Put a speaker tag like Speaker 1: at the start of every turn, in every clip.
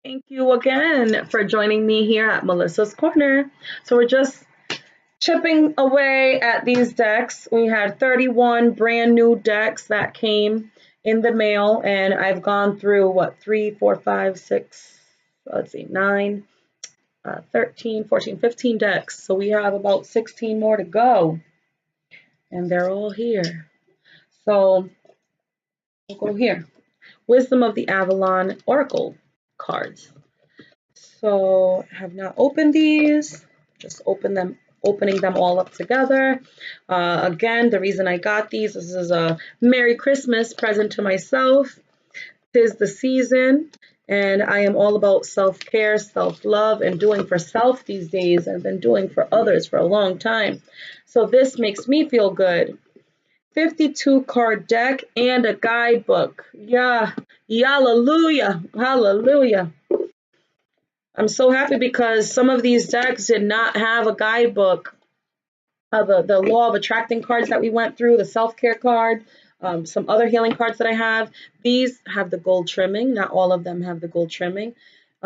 Speaker 1: Thank you again for joining me here at Melissa's Corner. So we're just chipping away at these decks. We had 31 brand new decks that came in the mail, and I've gone through what, 3, 4, 5, 6, let's see, 9, 13, 14, 15 decks. So we have about 16 more to go, and they're all here. So we'll go here. Wisdom of the Avalon Oracle cards. So I have not opened these, just opening them all up together. Again, the reason I got these, this is a Merry Christmas present to myself. 'Tis the season, and I am all about self-care, self-love, and doing for self these days. I've been doing for others for a long time. So this makes me feel good. 52 card deck and a guidebook. Yeah, hallelujah, hallelujah. I'm so happy because some of these decks did not have a guidebook. The law of attracting cards that we went through, the self-care card, some other healing cards that I have. These have the gold trimming. Not all of them have the gold trimming.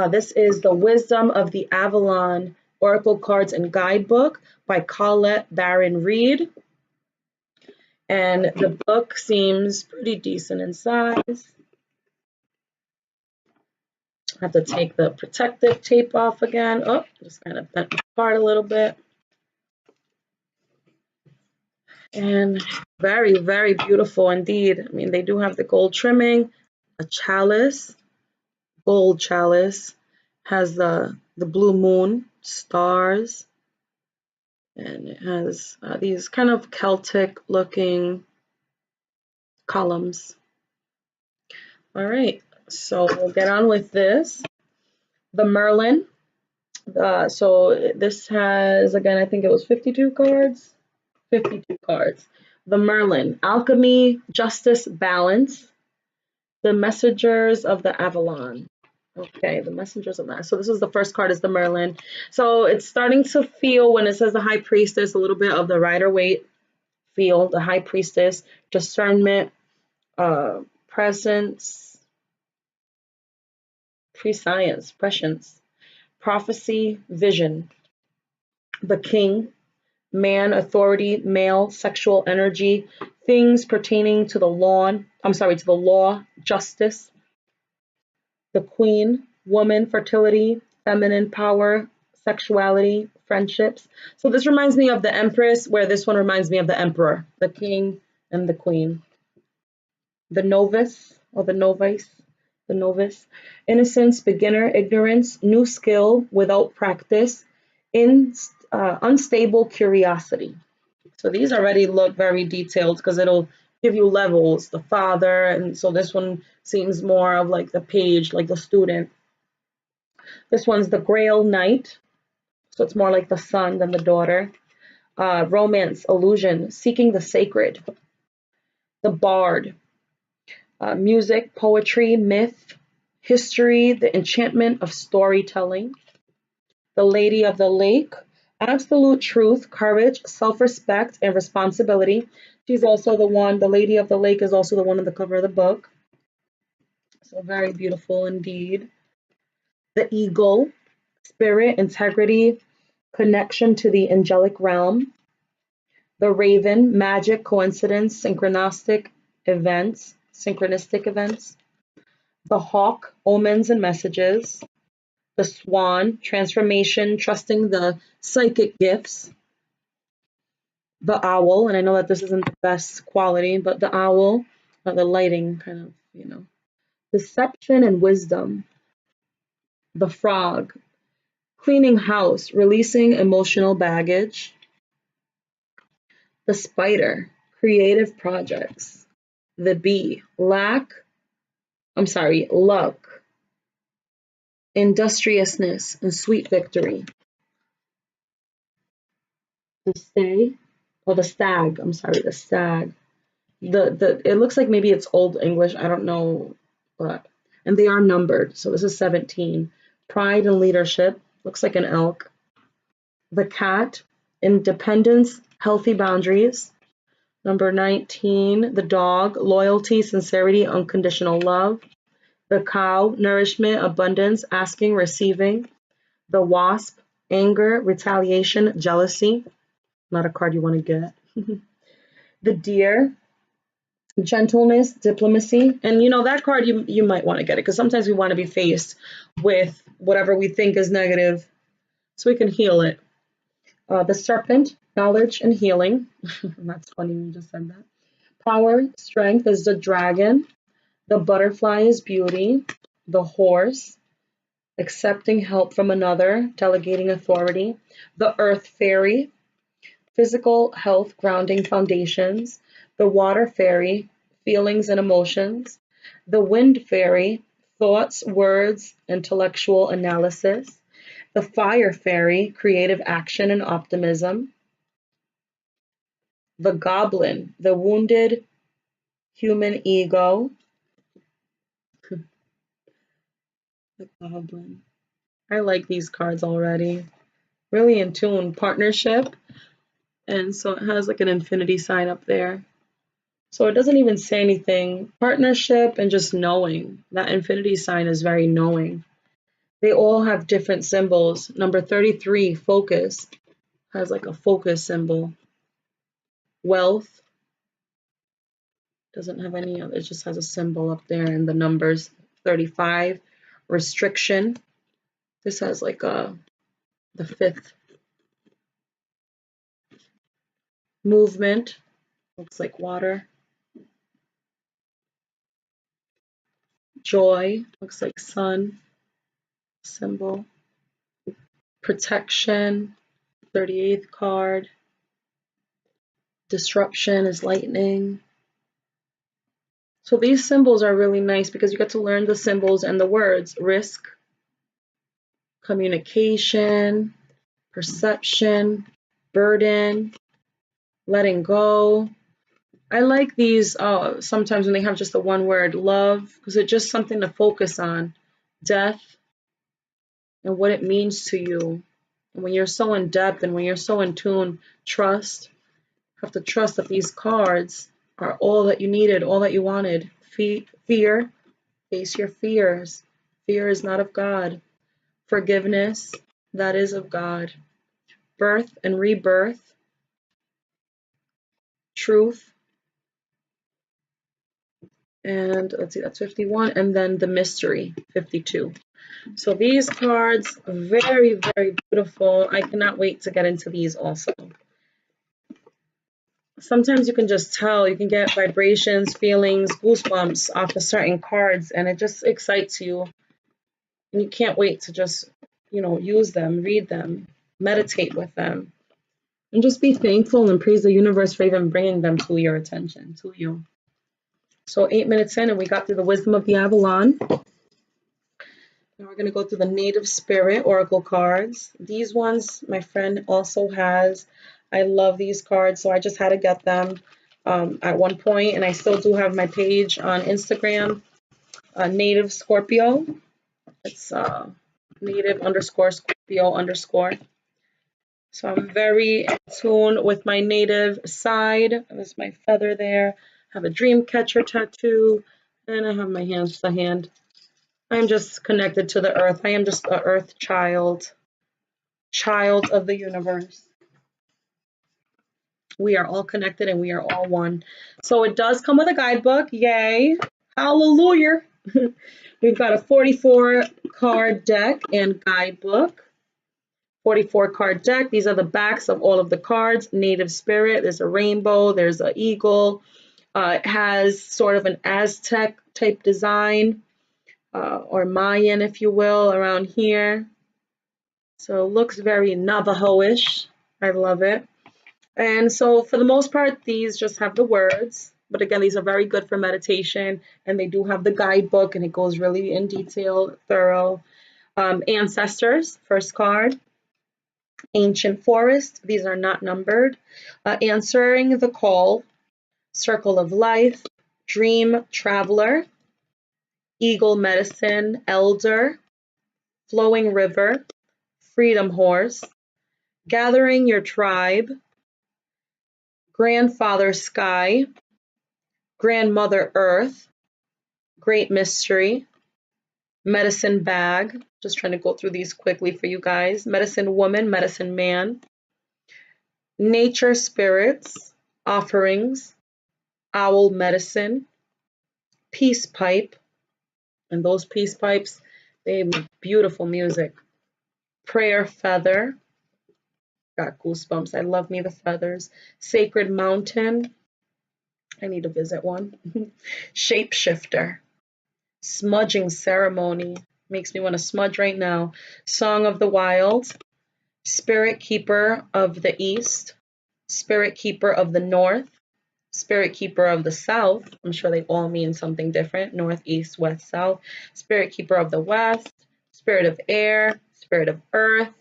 Speaker 1: This is the Wisdom of the Avalon Oracle Cards and Guidebook by Colette Baron Reed. And the book seems pretty decent in size. I have to take the protective tape off again. Oh, just kind of bent apart a little bit. And very, very beautiful indeed. I mean, they do have the gold trimming, a chalice, gold chalice, has the blue moon, stars, and it has these kind of Celtic looking columns. All right, so we'll get on with this. The Merlin. So this has, again, I think it was 52 cards. 52 cards. The Merlin, Alchemy, Justice, Balance. The Messengers of the Avalon. Okay, the Messengers of that. So this is the first card, is the Merlin. So it's starting to feel, when it says the High Priestess, a little bit of the Rider-Waite feel. The High Priestess, discernment, presence, prescience, prescience, prophecy, vision. The King, man, authority, male, sexual energy, things pertaining to the law, justice. The Queen, woman, fertility, feminine power, sexuality, friendships. So this reminds me of the Empress, where this one reminds me of the Emperor, the King and the Queen. The Novice, or the Novice. Innocence, beginner, ignorance, new skill without practice, unstable curiosity. So these already look very detailed because it'll give you levels, the father, and so this one seems more of like the page, like the student. This one's the Grail Knight, so it's more like the son than the daughter. Romance, illusion, seeking the sacred. The Bard, music, poetry, myth, history, the enchantment of storytelling. The Lady of the Lake, absolute truth, courage, self-respect, and responsibility. She's also the Lady of the Lake is also the one on the cover of the book. So very beautiful indeed. The Eagle, spirit, integrity, connection to the angelic realm. The Raven, magic, coincidence, synchronistic events. The Hawk, omens and messages. The Swan, transformation, trusting the psychic gifts. The Owl, and I know that this isn't the best quality, but the Owl, the lighting kind of, deception and wisdom. The Frog, cleaning house, releasing emotional baggage. The Spider, creative projects. The Bee, luck, industriousness, and sweet victory. The Stag, the Stag. It looks like maybe it's Old English, I don't know, but, and they are numbered, so this is 17. Pride and leadership, looks like an elk. The Cat, independence, healthy boundaries. Number 19, the Dog, loyalty, sincerity, unconditional love. The cow, nourishment, abundance, asking, receiving. The wasp, anger, retaliation, jealousy. Not a card you want to get. The deer, gentleness, diplomacy. And that card you might want to get it because sometimes we want to be faced with whatever we think is negative so we can heal it. The serpent, knowledge and healing. That's funny you just said that. Power, strength is the dragon. The butterfly is beauty. The horse, accepting help from another, delegating authority. The earth fairy, physical health, grounding foundations. The water fairy, feelings and emotions. The wind fairy, thoughts, words, intellectual analysis. The fire fairy, creative action and optimism. The goblin, the wounded human ego. The goblin. I like these cards already. Really in tune. Partnership. And so it has like an infinity sign up there. So it doesn't even say anything. Partnership and just knowing. That infinity sign is very knowing. They all have different symbols. Number 33, focus, has like a focus symbol. Wealth doesn't have any other, it just has a symbol up there and the numbers. 35, restriction. This has like the 5th. Movement, looks like water. Joy, looks like sun symbol. Protection, 38th card. Disruption is lightning. So these symbols are really nice because you get to learn the symbols and the words. Risk, communication, perception, burden, letting go. I like these sometimes when they have just the one word, love, because it's just something to focus on. Death and what it means to you. And when you're so in depth and when you're so in tune, trust. You have to trust that these cards are all that you needed, all that you wanted. Fear, face your fears. Fear is not of God. Forgiveness, that is of God. Birth and rebirth. Truth. And let's see, that's 51. And then the mystery, 52. So these cards, very, very beautiful. I cannot wait to get into these also. Sometimes you can just tell, you can get vibrations, feelings, goosebumps off of certain cards, and it just excites you. And you can't wait to just, use them, read them, meditate with them, and just be thankful and praise the universe for even bringing them to your attention, to you. So 8 minutes in, and we got through the wisdom of the Avalon. Now we're going to go through the native spirit oracle cards. These ones my friend also has. I love these cards, so I just had to get them at one point, and I still do have my page on Instagram, native Scorpio. It's native_Scorpio_. So I'm very in tune with my native side. There's my feather there. I have a dream catcher tattoo, and I have my hands, the hand. I'm just connected to the earth. I am just an earth child of the universe. We are all connected and we are all one. So it does come with a guidebook. Yay. Hallelujah. We've got a 44 card deck and guidebook. 44 card deck. These are the backs of all of the cards. Native spirit. There's a rainbow. There's an eagle. It has sort of an Aztec type design. Or Mayan, if you will, around here. So it looks very Navajo-ish. I love it. And so for the most part, these just have the words. But again, these are very good for meditation. And they do have the guidebook, and it goes really in detail, thorough. Ancestors, first card. Ancient forest. These are not numbered. Answering the call. Circle of life. Dream traveler. Eagle medicine, elder, flowing river, freedom horse, gathering your tribe, grandfather sky, grandmother earth, great mystery, medicine bag. Just trying to go through these quickly for you guys. Medicine woman, medicine man, nature spirits, offerings, owl medicine, peace pipe, and those peace pipes, they make beautiful music. Prayer feather, got goosebumps. I love me the feathers. Sacred mountain, I need to visit one. Shapeshifter, smudging ceremony, makes me want to smudge right now. Song of the wild, spirit keeper of the east, spirit keeper of the north, spirit keeper of the south. I'm sure they all mean something different. North, east, west, south. Spirit keeper of the west, spirit of air, spirit of earth,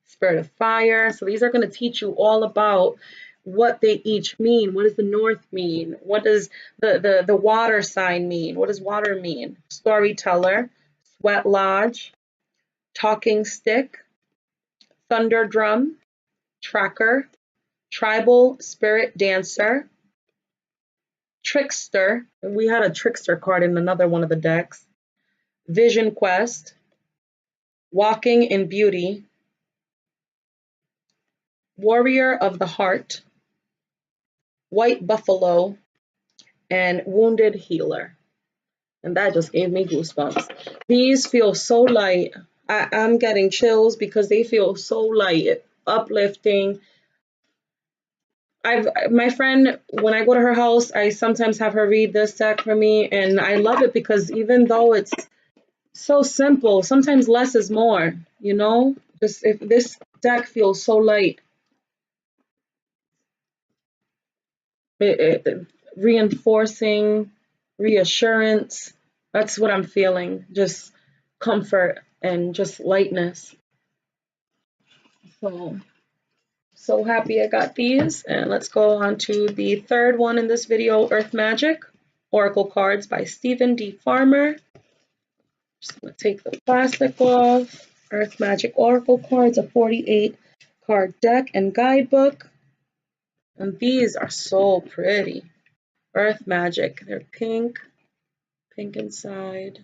Speaker 1: spirit of fire. So these are going to teach you all about what they each mean. What does the north mean? What does the water sign mean? What does water mean? Storyteller, sweat lodge, talking stick, thunder drum, tracker, tribal spirit dancer, trickster. We had a trickster card in another one of the decks. Vision quest, walking in beauty, warrior of the heart, white buffalo, and wounded healer. And that just gave me goosebumps. These feel so light. I'm getting chills because they feel so light, uplifting. My friend, when I go to her house, I sometimes have her read this deck for me, and I love it because even though it's so simple, sometimes less is more, you know? Just if this deck feels so light, reinforcing, reassurance, that's what I'm feeling. Just comfort and just lightness. So happy I got these. And let's go on to the third one in this video, Earth Magic, Oracle Cards by Stephen D. Farmer. Just gonna take the plastic off. Earth Magic Oracle Cards, a 48 card deck and guidebook. And these are so pretty. Earth Magic, they're pink inside.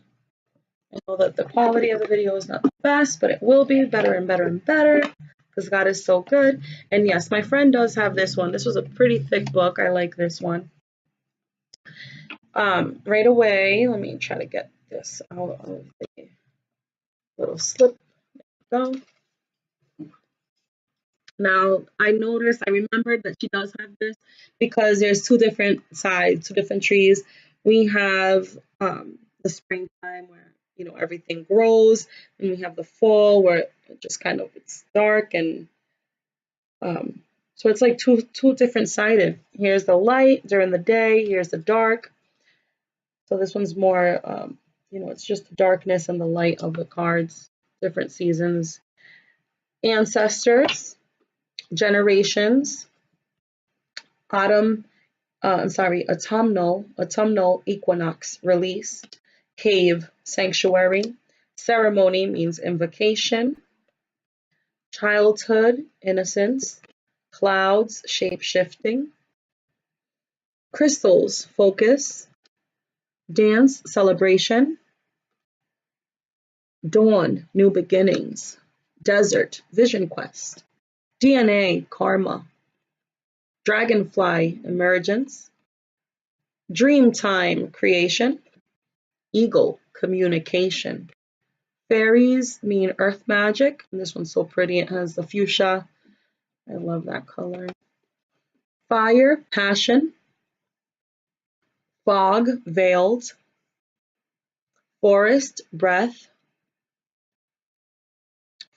Speaker 1: I know that the quality of the video is not the best, but it will be better and better and better because God is so good. And yes, my friend does have this one. This was a pretty thick book. I like this one. Right away, let me try to get this out of the little slip. Go. Now, I remembered that she does have this because there's two different sides, two different trees. We have the springtime where, you know, everything grows, and we have the fall where it just kind of, it's dark, and so it's like two different sided. Here's the light during the day, here's the dark. So this one's more, you know, it's just the darkness and the light of the cards, different seasons. Ancestors, generations, autumnal equinox, release, cave, sanctuary, ceremony means invocation, childhood, innocence, clouds, shape-shifting, crystals, focus, dance, celebration, dawn, new beginnings, desert, vision quest, DNA, karma, dragonfly, emergence, dream time, creation, eagle, communication. Fairies mean earth magic, and this one's so pretty. It has the fuchsia. I love that color. Fire, passion, fog, veiled, forest, breath,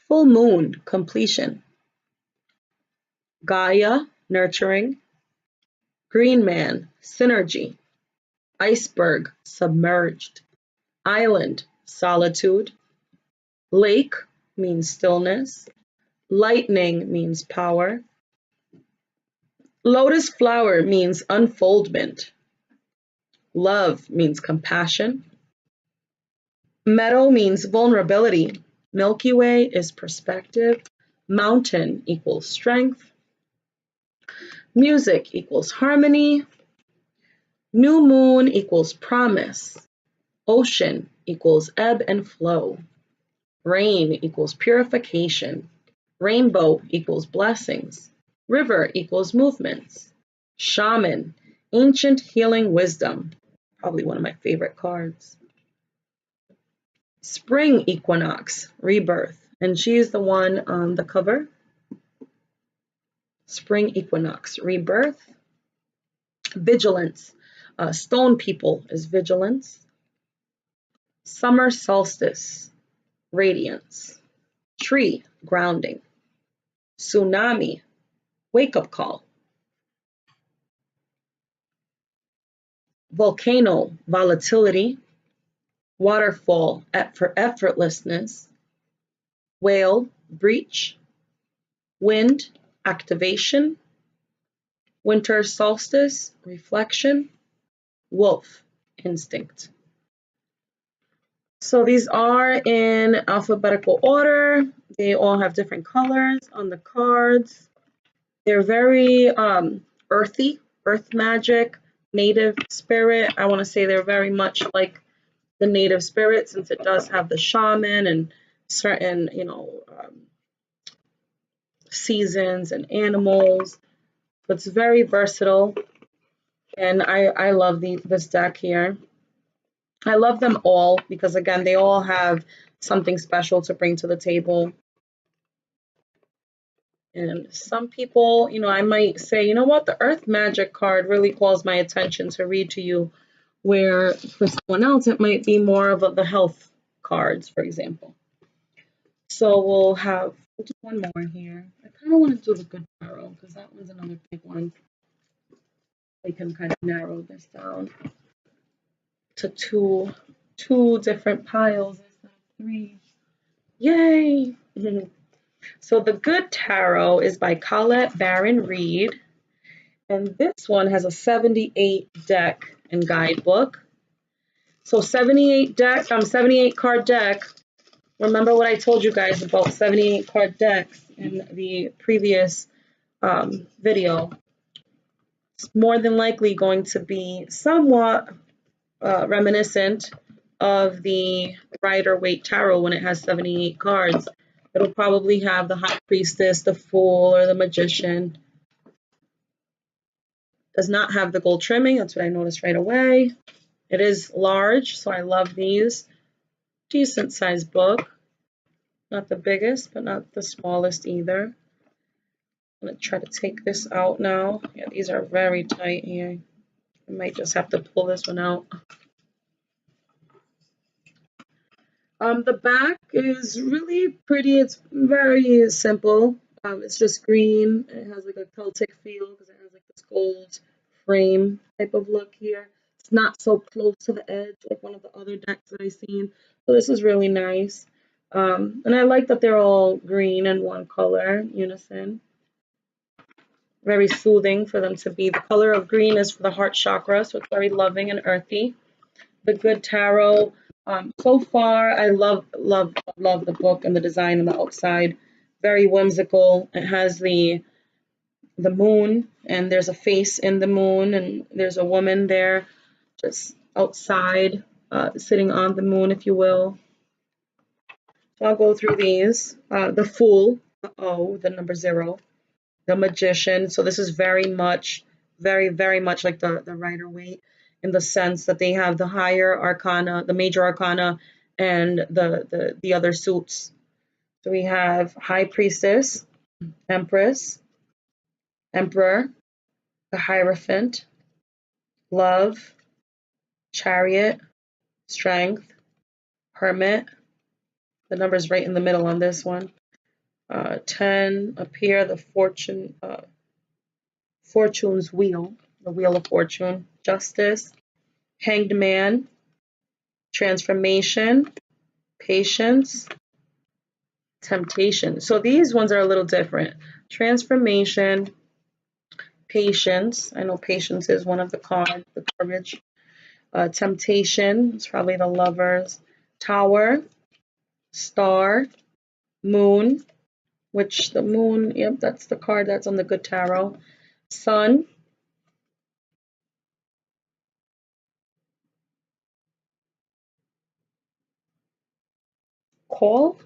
Speaker 1: full moon, completion, Gaia, nurturing, green man, synergy, iceberg, submerged, island, solitude, lake means stillness, lightning means power, lotus flower means unfoldment, love means compassion, meadow means vulnerability, Milky Way is perspective, mountain equals strength, music equals harmony, new moon equals promise, ocean equals ebb and flow. Rain equals purification. Rainbow equals blessings. River equals movements. Shaman, ancient healing wisdom. Probably one of my favorite cards. Spring equinox, rebirth. And she's the one on the cover. Spring equinox, rebirth. Vigilance. Stone people is vigilance. Summer solstice, radiance. Tree, grounding. Tsunami, wake-up call. Volcano, volatility. Waterfall, for effortlessness. Whale, breach. Wind, activation. Winter solstice, reflection. Wolf, instinct. So these are in alphabetical order. They all have different colors on the cards. They're very earthy, earth magic, native spirit. I want to say they're very much like the native spirit, since it does have the shaman and certain, seasons and animals. So it's very versatile, and I love this deck here. I love them all because, again, they all have something special to bring to the table. And some people, I might say, you know what, the Earth Magic card really calls my attention to read to you, where for someone else, it might be more of the health cards, for example. So we'll do one more here. I kind of want to do the Good Tarot because that one's another big one. We can kind of narrow this down to two different piles instead of three. Yay! So the Good Tarot is by Colette Baron Reed, and this one has a 78 deck and guidebook. So 78 card deck. Remember what I told you guys about 78 card decks in the previous video. It's more than likely going to be somewhat reminiscent of the Rider-Waite Tarot when it has 78 cards. It'll probably have the High Priestess, the Fool, or the Magician. Does not have the gold trimming. That's what I noticed right away. It is large, so I love these. Decent sized book. Not the biggest, but not the smallest either. I'm going to try to take this out now. Yeah, these are very tight here. I might just have to pull this one out. The back is really pretty. It's very simple. It's just green. It has like a Celtic feel because it has like this gold frame type of look here. It's not so close to the edge like one of the other decks that I've seen. So this is really nice. And I like that they're all green in one color, unison. Very soothing for them to be. The color of green is for the heart chakra, so it's very loving and earthy. The Good Tarot. So far, I love the book and the design on the outside. Very whimsical. It has the moon, and there's a face in the moon, and there's a woman there just outside, sitting on the moon, if you will. So I'll go through these. The Fool, the O, the number 0. The Magician. So this is very much like the Rider-Waite, in the sense that they have the higher arcana, the major arcana, and the other suits. So we have High Priestess, Empress, Emperor, the Hierophant, Love, Chariot, Strength, Hermit. The number's right in the middle on this one. 10 up here, the Fortune's Wheel, the Wheel of Fortune, Justice, Hanged Man, Transformation, Patience, Temptation. So these ones are a little different. Transformation, Patience. I know Patience is one of the cards, the Courage. Temptation is probably the Lovers. Tower, Star, Moon, which the Moon, yep, that's the card that's on the Good Tarot. Sun, Call?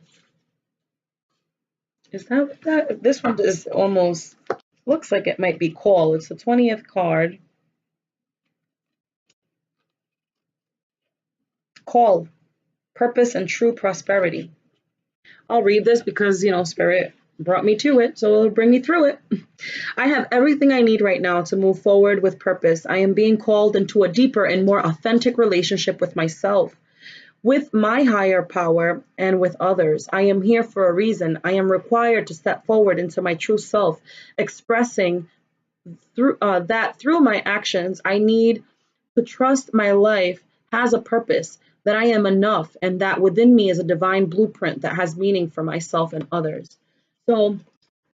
Speaker 1: Is that what that? This one is almost, looks like it might be call. It's the 20th card. Call, purpose and true prosperity. I'll read this because, Spirit brought me to it, so it'll bring me through it. I have everything I need right now to move forward with purpose. I am being called into a deeper and more authentic relationship with myself, with my higher power, and with others. I am here for a reason. I am required to step forward into my true self, expressing through my actions. I need to trust my life has a purpose, that I am enough, and that within me is a divine blueprint that has meaning for myself and others. So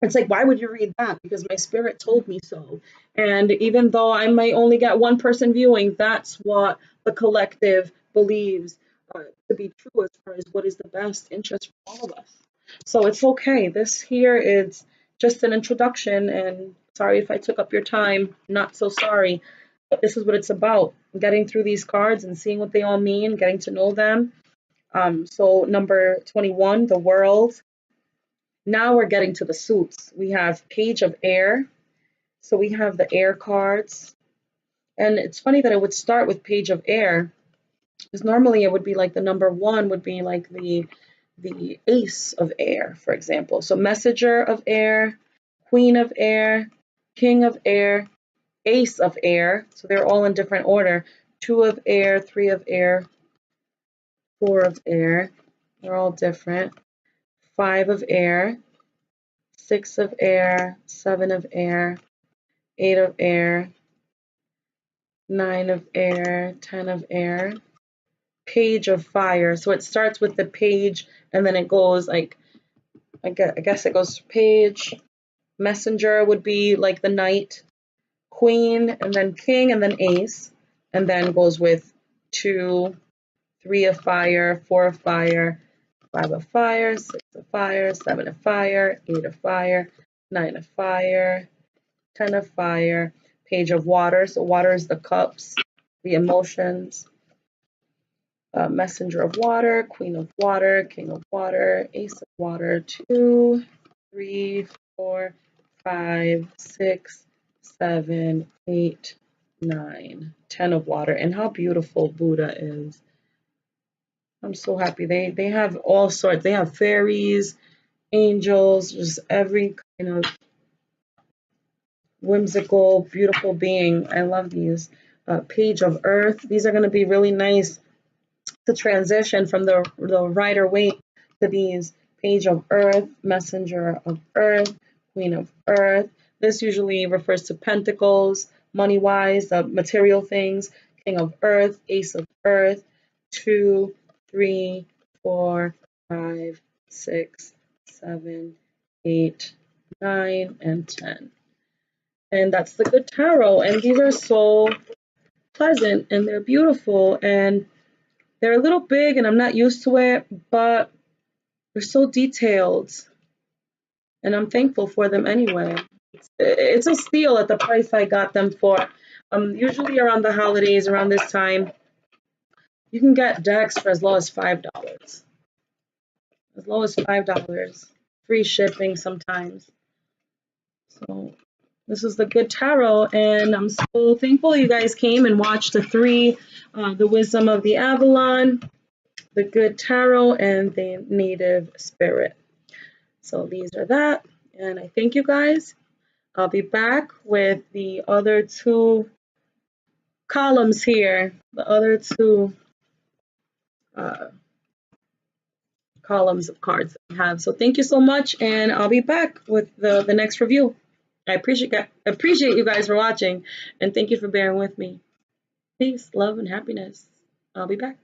Speaker 1: it's like, why would you read that? Because my spirit told me so. And even though I might only get one person viewing, that's what the collective believes to be true as far as what is the best interest for all of us. So it's okay. This here is just an introduction, and sorry if I took up your time. Not so sorry. But this is what it's about, getting through these cards and seeing what they all mean, getting to know them. So number 21, the world. Now we're getting to the suits. We have Page of Air. So we have the air cards. And it's funny that I would start with Page of Air, because normally it would be like the number one would be like the Ace of Air, for example. So Messenger of Air, Queen of Air, King of Air, Ace of Air. So they're all in different order. 2 of Air, 3 of Air, 4 of Air. They're all different. 5 of Air, 6 of Air, 7 of Air, 8 of Air, 9 of Air, 10 of Air, Page of Fire. So it starts with the page and then it goes like, I guess it goes page. Messenger would be like the knight, Queen, and then King, and then Ace, and then goes with 2, 3 of Fire, 4 of Fire, 5 of Fire, 6 of Fire, 7 of Fire, 8 of Fire, 9 of Fire, 10 of Fire, Page of Water. So water is the cups, the emotions. Messenger of Water, Queen of Water, King of Water, Ace of Water, 2, 3, 4, 5, 6, 7, 8, 9, 10 of Water. And how beautiful Buddha is. I'm so happy. They have all sorts. They have fairies, angels, just every kind of whimsical, beautiful being. I love these. Page of Earth. These are going to be really nice to transition from the Rider Waite to these. Page of Earth, Messenger of Earth, Queen of Earth. This usually refers to pentacles, money-wise, material things. King of Earth, Ace of Earth, 2, 3, 4, 5, 6, 7, 8, 9, and 10. And that's the Good Tarot. And these are so pleasant and they're beautiful and they're a little big and I'm not used to it, but they're so detailed and I'm thankful for them anyway. It's a steal at the price I got them for. Usually around the holidays, around this time, you can get decks for as low as $5. As low as $5. Free shipping sometimes. So this is the Good Tarot, and I'm so thankful you guys came and watched the 3, the Wisdom of the Avalon, the Good Tarot, and the Native Spirit. So these are that, and I thank you guys. I'll be back with the other 2 columns here, the other 2 columns of cards that we have. So thank you so much, and I'll be back with the next review. I appreciate you guys for watching, and thank you for bearing with me. Peace, love, and happiness. I'll be back.